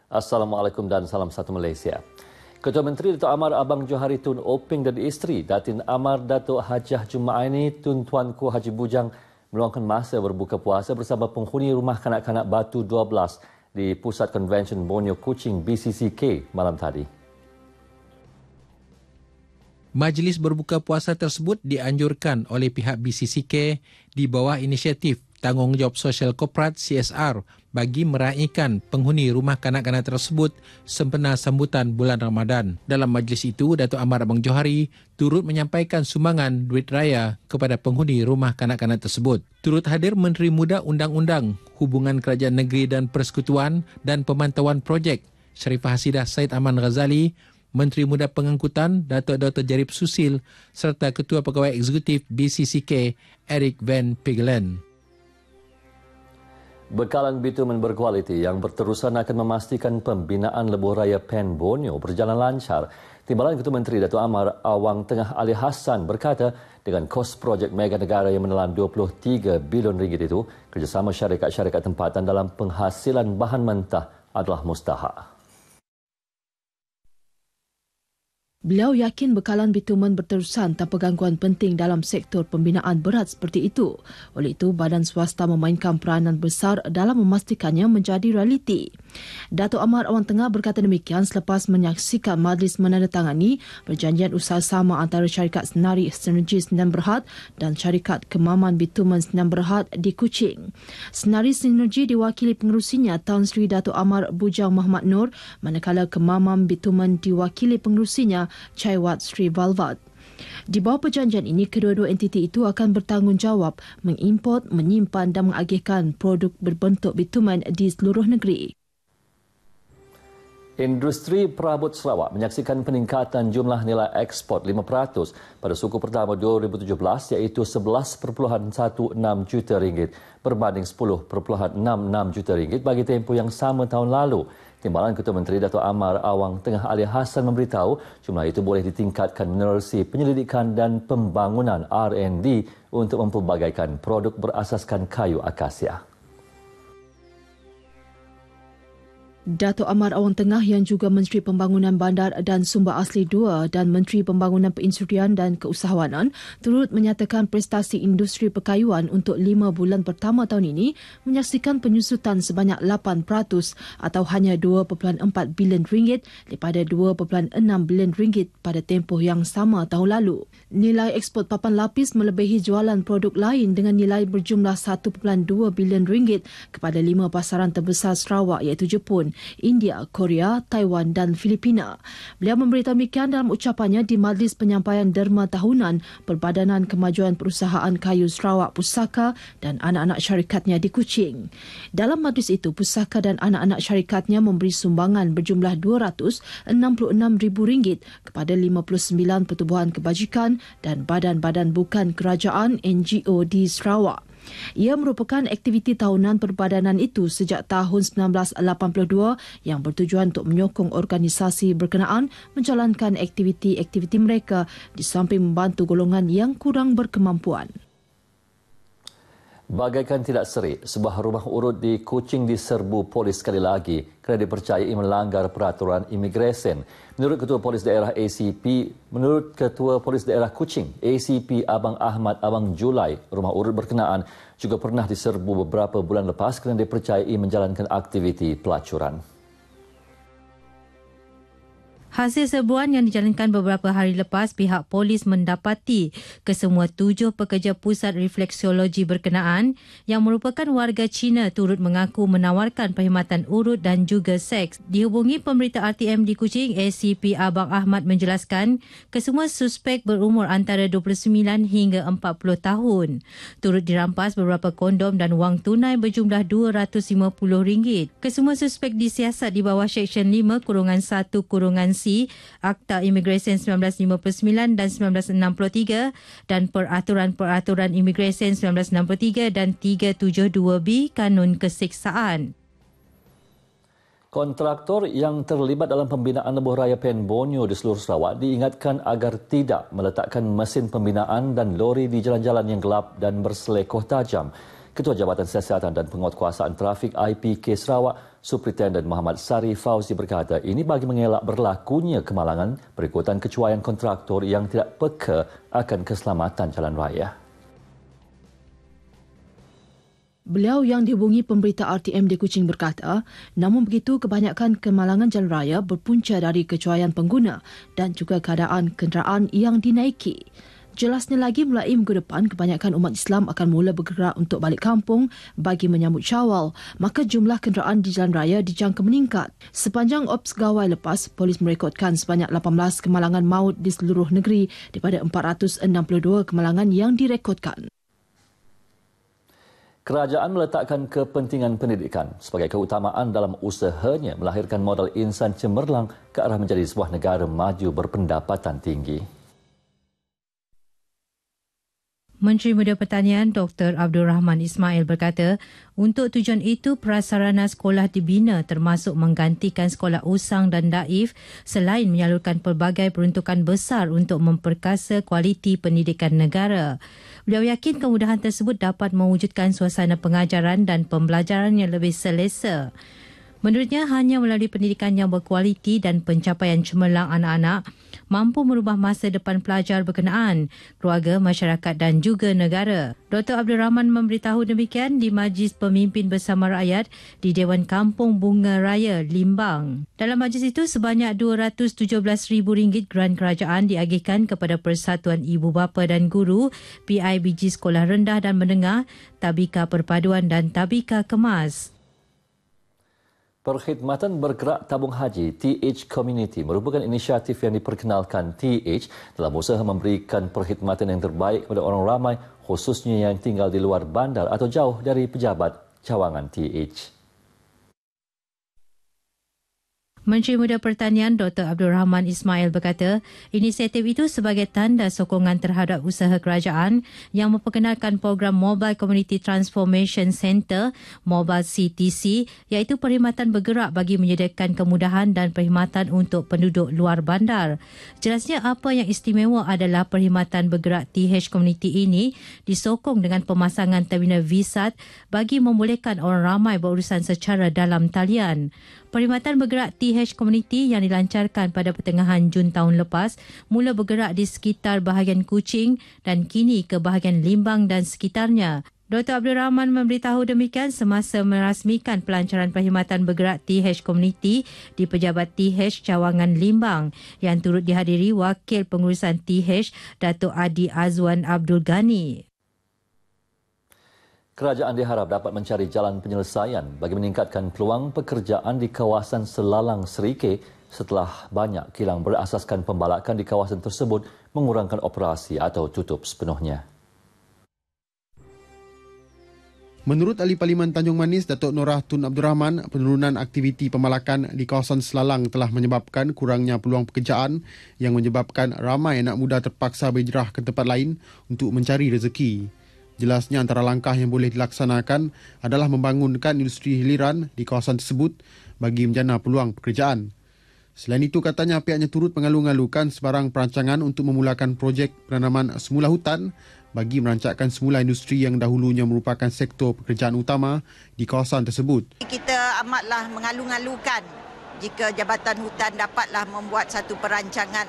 Assalamualaikum dan salam satu Malaysia. Ketua Menteri Datuk Amar Abang Johari Tun Oping dan isteri Datin Amar Datuk Hajah Jumaini Tun Tuanku Haji Bujang meluangkan masa berbuka puasa bersama penghuni Rumah Kanak-Kanak Batu 12 di Pusat Konvensyen Borneo Kuching BCCK malam tadi. Majlis berbuka puasa tersebut dianjurkan oleh pihak BCCK di bawah inisiatif Tanggungjawab Sosial Korporat CSR bagi meraihkan penghuni rumah kanak-kanak tersebut sempena sambutan bulan Ramadan. Dalam majlis itu, Datuk Amar Abang Johari turut menyampaikan sumbangan duit raya kepada penghuni rumah kanak-kanak tersebut. Turut hadir Menteri Muda Undang-Undang, Hubungan Kerajaan Negeri dan Persekutuan dan Pemantauan Projek Sharifah Hasidah Said Aman Ghazali, Menteri Muda Pengangkutan Datuk Dr. Jarib Susil serta Ketua Pegawai Eksekutif BCCK Eric Van Pigelen. Bekalan bitumen berkualiti yang berterusan akan memastikan pembinaan lebuh raya Pen Borneo berjalan lancar. Timbalan Ketua Menteri Datuk Amar Awang Tengah Ali Hassan berkata dengan kos projek mega negara yang menelan 23 bilion ringgit itu, kerjasama syarikat-syarikat tempatan dalam penghasilan bahan mentah adalah mustahak. Beliau yakin bekalan bitumen berterusan tanpa gangguan penting dalam sektor pembinaan berat seperti itu. Oleh itu, badan swasta memainkan peranan besar dalam memastikannya menjadi realiti. Datuk Amar Awang Tengah berkata demikian selepas menyaksikan majlis menandatangani perjanjian usaha sama antara syarikat Senari Sinergi Sdn Bhd dan syarikat Kemaman Bitumen Sdn Bhd di Kuching. Senari Sinergi diwakili pengerusinya Tan Sri Datuk Amar Bujang Muhammad Nur, manakala Kemaman Bitumen diwakili pengerusinya Chaiwat Sri Valvat. Di bawah perjanjian ini, kedua-dua entiti itu akan bertanggungjawab mengimport, menyimpan dan mengagihkan produk berbentuk bitumen di seluruh negeri. Industri perabot Sarawak menyaksikan peningkatan jumlah nilai ekspor 5% pada suku pertama 2017 iaitu 11.16 juta ringgit berbanding 10.66 juta ringgit bagi tempoh yang sama tahun lalu. Timbalan Ketua Menteri Datuk Amar Awang Tengah Ali Hassan memberitahu jumlah itu boleh ditingkatkan menerusi penyelidikan dan pembangunan R&D untuk mempelbagaikan produk berasaskan kayu akasia. Datuk Amar Awang Tengah yang juga Menteri Pembangunan Bandar dan Sumber Asli II dan Menteri Pembangunan Perindustrian dan Keusahawanan turut menyatakan prestasi industri perkayuan untuk 5 bulan pertama tahun ini menyaksikan penyusutan sebanyak 8% atau hanya 2.4 bilion ringgit daripada 2.6 bilion ringgit pada tempoh yang sama tahun lalu. Nilai ekspor papan lapis melebihi jualan produk lain dengan nilai berjumlah 1.2 bilion ringgit kepada 5 pasaran terbesar Sarawak iaitu Jepun, India, Korea, Taiwan dan Filipina. Beliau memberitahu demikian dalam ucapannya di Majlis Penyampaian Derma Tahunan Perbadanan Kemajuan Perusahaan Kayu Sarawak Pusaka dan anak-anak syarikatnya di Kuching. Dalam majlis itu, Pusaka dan anak-anak syarikatnya memberi sumbangan berjumlah RM266,000 kepada 59 pertubuhan kebajikan dan badan-badan bukan kerajaan NGO di Sarawak. Ia merupakan aktiviti tahunan perbadanan itu sejak tahun 1982 yang bertujuan untuk menyokong organisasi berkenaan menjalankan aktiviti-aktiviti mereka di samping membantu golongan yang kurang berkemampuan. Bagaikan tidak serik, sebuah rumah urut di Kuching diserbu polis sekali lagi kerana dipercayai melanggar peraturan imigresen. Menurut Ketua Polis Daerah Kuching, ACP Abang Ahmad Abang Julai, rumah urut berkenaan juga pernah diserbu beberapa bulan lepas kerana dipercayai menjalankan aktiviti pelacuran. Hasil serbuan yang dijalankan beberapa hari lepas, pihak polis mendapati kesemua 7 pekerja pusat refleksiologi berkenaan yang merupakan warga Cina turut mengaku menawarkan perkhidmatan urut dan juga seks. Dihubungi pemberita RTM di Kuching, ACP Abang Ahmad menjelaskan kesemua suspek berumur antara 29 hingga 40 tahun. Turut dirampas beberapa kondom dan wang tunai berjumlah RM250. Kesemua suspek disiasat di bawah Seksyen 5-1-C Akta Imigresen 1959 dan 1963 dan Peraturan-Peraturan Imigresen 1963 dan 372B Kanun Keseksaan. Kontraktor yang terlibat dalam pembinaan lebuh raya Pen Borneo di seluruh Sarawak diingatkan agar tidak meletakkan mesin pembinaan dan lori di jalan-jalan yang gelap dan berselekoh tajam. Ketua Jabatan Siasatan dan Penguatkuasaan Trafik IPK Sarawak, Superintendent Muhammad Sari Fauzi berkata ini bagi mengelak berlakunya kemalangan berikutan kecuaian kontraktor yang tidak peka akan keselamatan jalan raya. Beliau yang dihubungi pemberita RTM di Kuching berkata, namun begitu kebanyakan kemalangan jalan raya berpunca dari kecuaian pengguna dan juga keadaan kenderaan yang dinaiki. Jelasnya lagi, mulai minggu depan, kebanyakan umat Islam akan mula bergerak untuk balik kampung bagi menyambut Syawal, maka jumlah kenderaan di jalan raya dijangka meningkat. Sepanjang Ops Gawai lepas, polis merekodkan sebanyak 18 kemalangan maut di seluruh negeri daripada 462 kemalangan yang direkodkan. Kerajaan meletakkan kepentingan pendidikan sebagai keutamaan dalam usahanya melahirkan modal insan cemerlang ke arah menjadi sebuah negara maju berpendapatan tinggi. Menteri Muda Pertanian Dr. Abdul Rahman Ismail berkata, untuk tujuan itu prasarana sekolah dibina termasuk menggantikan sekolah usang dan daif selain menyalurkan pelbagai peruntukan besar untuk memperkasa kualiti pendidikan negara. Beliau yakin kemudahan tersebut dapat mewujudkan suasana pengajaran dan pembelajaran yang lebih selesa. Menurutnya, hanya melalui pendidikan yang berkualiti dan pencapaian cemerlang anak-anak mampu merubah masa depan pelajar berkenaan, keluarga, masyarakat dan juga negara. Dr. Abdul Rahman memberitahu demikian di Majlis Pemimpin Bersama Rakyat di Dewan Kampung Bunga Raya, Limbang. Dalam majlis itu, sebanyak RM217,000 geran kerajaan diagihkan kepada Persatuan Ibu Bapa dan Guru, PIBG Sekolah Rendah dan Menengah, Tabika Perpaduan dan Tabika Kemas. Perkhidmatan Bergerak Tabung Haji TH Community merupakan inisiatif yang diperkenalkan TH dalam usaha memberikan perkhidmatan yang terbaik kepada orang ramai khususnya yang tinggal di luar bandar atau jauh dari pejabat cawangan TH. Menteri Muda Pertanian Dr. Abdul Rahman Ismail berkata, inisiatif itu sebagai tanda sokongan terhadap usaha kerajaan yang memperkenalkan program Mobile Community Transformation Centre, Mobile CTC, iaitu perkhidmatan bergerak bagi menyediakan kemudahan dan perkhidmatan untuk penduduk luar bandar. Jelasnya apa yang istimewa adalah perkhidmatan bergerak TH Community ini disokong dengan pemasangan terminal VSAT bagi membolehkan orang ramai berurusan secara dalam talian. Perkhidmatan bergerak TH Community yang dilancarkan pada pertengahan Jun tahun lepas mula bergerak di sekitar bahagian Kuching dan kini ke bahagian Limbang dan sekitarnya. Dr. Abdul Rahman memberitahu demikian semasa merasmikan pelancaran perkhidmatan bergerak TH Community di Pejabat TH Cawangan Limbang yang turut dihadiri Wakil Pengurusan TH Datuk Adi Azwan Abdul Ghani. Kerajaan diharap dapat mencari jalan penyelesaian bagi meningkatkan peluang pekerjaan di kawasan Selalang Serike setelah banyak kilang berasaskan pembalakan di kawasan tersebut mengurangkan operasi atau tutup sepenuhnya. Menurut Ahli Parlimen Tanjung Manis, Datuk Norah Tun Abdul Rahman, penurunan aktiviti pembalakan di kawasan Selalang telah menyebabkan kurangnya peluang pekerjaan yang menyebabkan ramai anak muda terpaksa berhijrah ke tempat lain untuk mencari rezeki. Jelasnya antara langkah yang boleh dilaksanakan adalah membangunkan industri hiliran di kawasan tersebut bagi menjana peluang pekerjaan. Selain itu, katanya pihaknya turut mengalu-alukan sebarang perancangan untuk memulakan projek penanaman semula hutan bagi merancangkan semula industri yang dahulunya merupakan sektor pekerjaan utama di kawasan tersebut. Kita amatlah mengalu-alukan jika Jabatan Hutan dapatlah membuat satu perancangan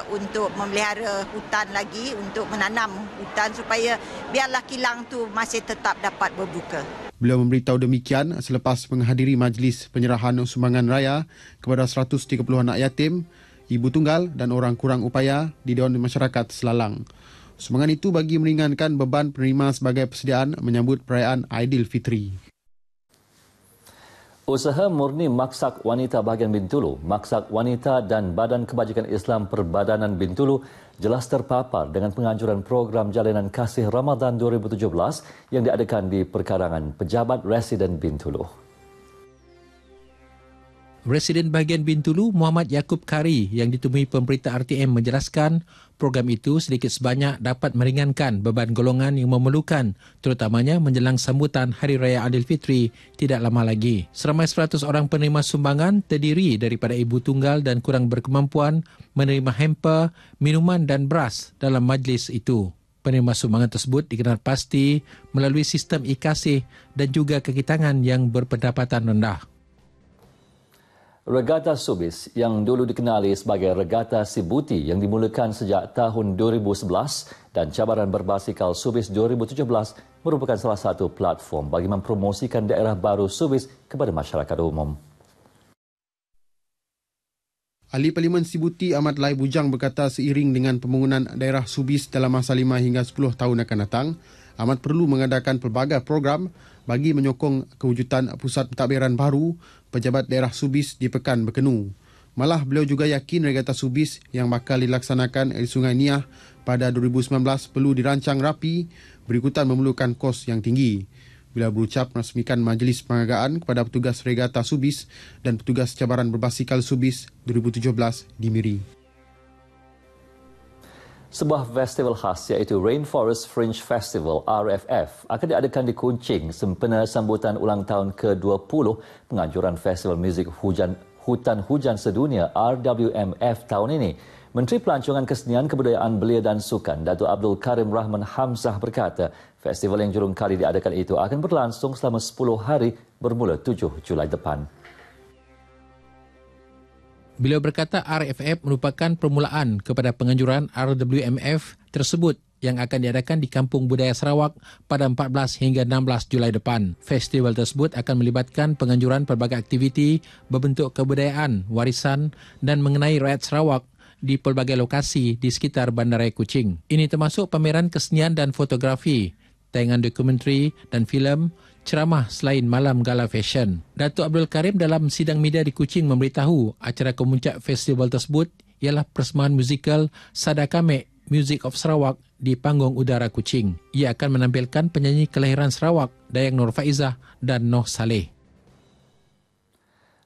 untuk memelihara hutan lagi, untuk menanam hutan supaya biarlah kilang tu masih tetap dapat berbuka. Beliau memberitahu demikian selepas menghadiri majlis penyerahan sumbangan raya kepada 130 anak yatim, ibu tunggal dan orang kurang upaya di Dewan Masyarakat Selalang. Sumbangan itu bagi meringankan beban penerima sebagai persediaan menyambut perayaan Aidilfitri. Usaha murni Maksak Wanita Bahagian Bintulu, Maksak Wanita dan Badan Kebajikan Islam Perbadanan Bintulu jelas terpapar dengan penganjuran program Jalinan Kasih Ramadan 2017 yang diadakan di perkarangan Pejabat Residen Bintulu. Residen bahagian Bintulu Muhammad Yaakob Kari yang ditemui pemberita RTM menjelaskan program itu sedikit sebanyak dapat meringankan beban golongan yang memerlukan, terutamanya menjelang sambutan Hari Raya Aidilfitri tidak lama lagi. Seramai 100 orang penerima sumbangan terdiri daripada ibu tunggal dan kurang berkemampuan menerima hamper, minuman dan beras dalam majlis itu. Penerima sumbangan tersebut dikenal pasti melalui sistem e-kasih dan juga kaki tangan yang berpendapatan rendah. Regata Subis yang dulu dikenali sebagai Regata Sibuti yang dimulakan sejak tahun 2011 dan cabaran berbasikal Subis 2017 merupakan salah satu platform bagi mempromosikan daerah baru Subis kepada masyarakat umum. Ahli Parlimen Sibuti Ahmad Lai Bujang berkata seiring dengan pembangunan daerah Subis dalam masa 5 hingga 10 tahun akan datang, amat perlu mengadakan pelbagai program bagi menyokong kewujudan pusat pentadbiran baru pejabat daerah Subis di Pekan Berkenu. Malah beliau juga yakin regata Subis yang bakal dilaksanakan di Sungai Niah pada 2019 perlu dirancang rapi berikutan memerlukan kos yang tinggi. Beliau berucap merasmikan majlis penghargaan kepada petugas regata Subis dan petugas cabaran berbasikal Subis 2017 di Miri. Sebuah festival khas iaitu Rainforest Fringe Festival RFF akan diadakan di Kuching sempena sambutan ulang tahun ke-20 penganjuran Festival Muzik Hutan Hujan Sedunia RWMF tahun ini. Menteri Pelancongan Kesenian, Kebudayaan Belia dan Sukan Datuk Abdul Karim Rahman Hamzah berkata, festival yang jurung kali diadakan itu akan berlangsung selama 10 hari bermula 7 Julai depan. Beliau berkata RFF merupakan permulaan kepada penganjuran RWMF tersebut yang akan diadakan di Kampung Budaya Sarawak pada 14 hingga 16 Julai depan. Festival tersebut akan melibatkan penganjuran pelbagai aktiviti berbentuk kebudayaan, warisan dan mengenai rakyat Sarawak di pelbagai lokasi di sekitar Bandaraya Kuching. Ini termasuk pameran kesenian dan fotografi, tayangan dokumentari dan filem, ceramah selain malam gala fashion. Datuk Abdul Karim dalam sidang media di Kuching memberitahu acara kemuncak festival tersebut ialah persembahan musikal Sadakamek Music of Sarawak di panggung udara Kuching. Ia akan menampilkan penyanyi kelahiran Sarawak, Dayang Nur Faizah dan Noh Saleh.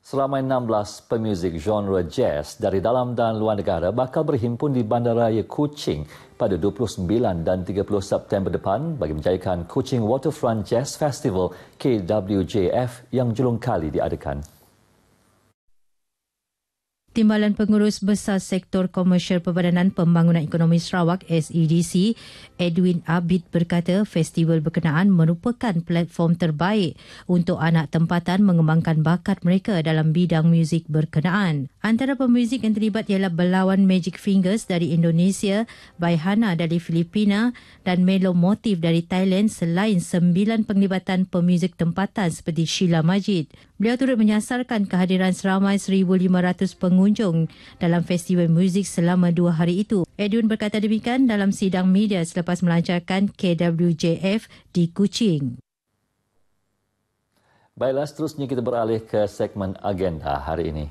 Seramai 16 pemuzik genre jazz dari dalam dan luar negara bakal berhimpun di Bandaraya Kuching pada 29 dan 30 September depan bagi menjayakan Kuching Waterfront Jazz Festival KWJF yang julung kali diadakan. Timbalan Pengurus Besar Sektor Komersial Perbadanan Pembangunan Ekonomi Sarawak SEDC, Edwin Abid berkata festival berkenaan merupakan platform terbaik untuk anak tempatan mengembangkan bakat mereka dalam bidang muzik berkenaan. Antara pemuzik yang terlibat ialah Belawan Magic Fingers dari Indonesia, Baihana dari Filipina dan Melo Motif dari Thailand selain 9 penglibatan pemuzik tempatan seperti Sheila Majid. Beliau turut menyasarkan kehadiran seramai 1,500 pengunjung dalam festival muzik selama 2 hari itu. Edwin berkata demikian dalam sidang media selepas melancarkan KWJF di Kuching. Baiklah, seterusnya kita beralih ke segmen agenda hari ini.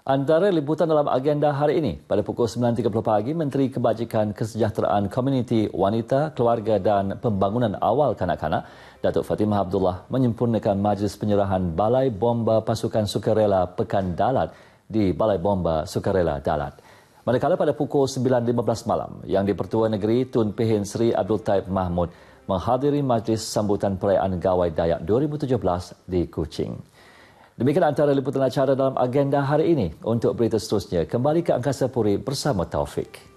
Antara liputan dalam agenda hari ini, pada pukul 9.30 pagi, Menteri Kebajikan Kesejahteraan Komuniti Wanita, Keluarga dan Pembangunan Awal Kanak-Kanak, Datuk Fatimah Abdullah menyempurnakan majlis penyerahan Balai Bomba Pasukan Sukarela Pekan Dalat di Balai Bomba Sukarela Dalat. Manakala pada pukul 9.15 malam, Yang di-Pertua Negeri Tun Pehin Sri Abdul Taib Mahmud menghadiri majlis sambutan perayaan Gawai Dayak 2017 di Kuching. Demikian antara liputan acara dalam agenda hari ini. Untuk berita seterusnya, kembali ke Angkasa Puri bersama Taufik.